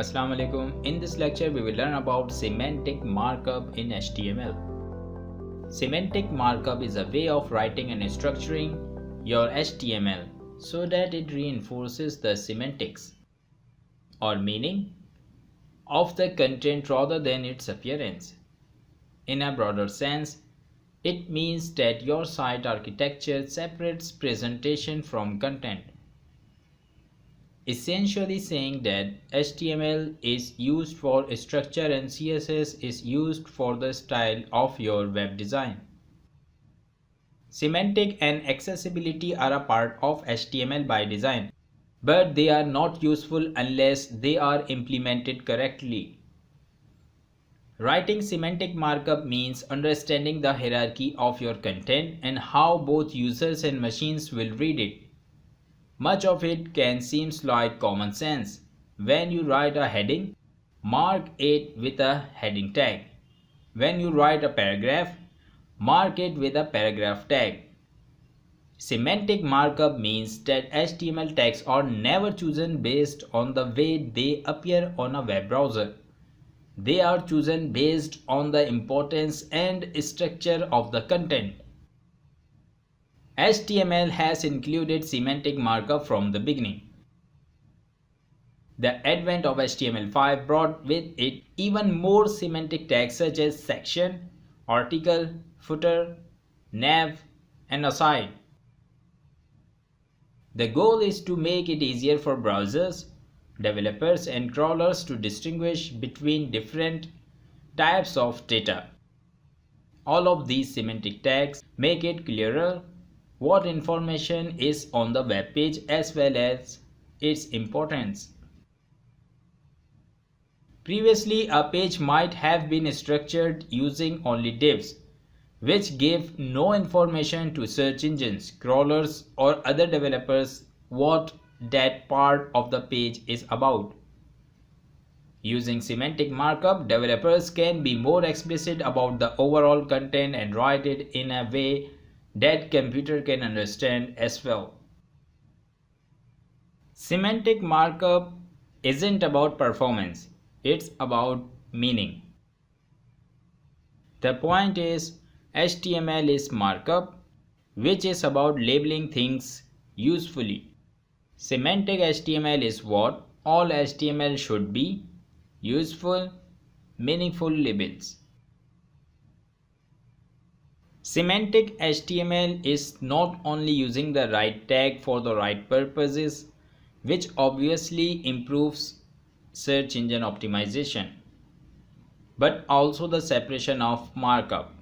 Assalamu alaikum. In this lecture, we will learn about semantic markup in HTML. Semantic markup is a way of writing and structuring your HTML so that it reinforces the semantics or meaning of the content rather than its appearance. In a broader sense, it means that your site architecture separates presentation from content, essentially saying that HTML is used for structure and CSS is used for the style of your web design. Semantic and accessibility are a part of HTML by design, but they are not useful unless they are implemented correctly. Writing semantic markup means understanding the hierarchy of your content and how both users and machines will read it. Much of it can seem like common sense. When you write a heading, mark it with a heading tag. When you write a paragraph, mark it with a paragraph tag. Semantic markup means that HTML tags are never chosen based on the way they appear on a web browser. They are chosen based on the importance and structure of the content. HTML has included semantic markup from the beginning. The advent of HTML5 brought with it even more semantic tags such as section, article, footer, nav, and aside. The goal is to make it easier for browsers, developers, and crawlers to distinguish between different types of data. All of these semantic tags make it clearer what information is on the web page as well as its importance. Previously, a page might have been structured using only divs, which gave no information to search engines, crawlers, or other developers what that part of the page is about. Using semantic markup, developers can be more explicit about the overall content and write it in a way that computer can understand as well. Semantic markup isn't about performance, it's about meaning. The point is, HTML is markup, which is about labeling things usefully. Semantic HTML is what all HTML should be: useful, meaningful labels. Semantic HTML is not only using the right tag for the right purposes, which obviously improves search engine optimization, but also the separation of markup.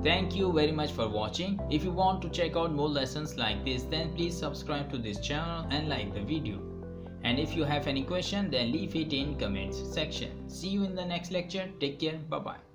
Thank you very much for watching. If you want to check out more lessons like this, then please subscribe to this channel and like the video. And if you have any question, then leave it in comments section. See you in the next lecture. Take care. Bye bye.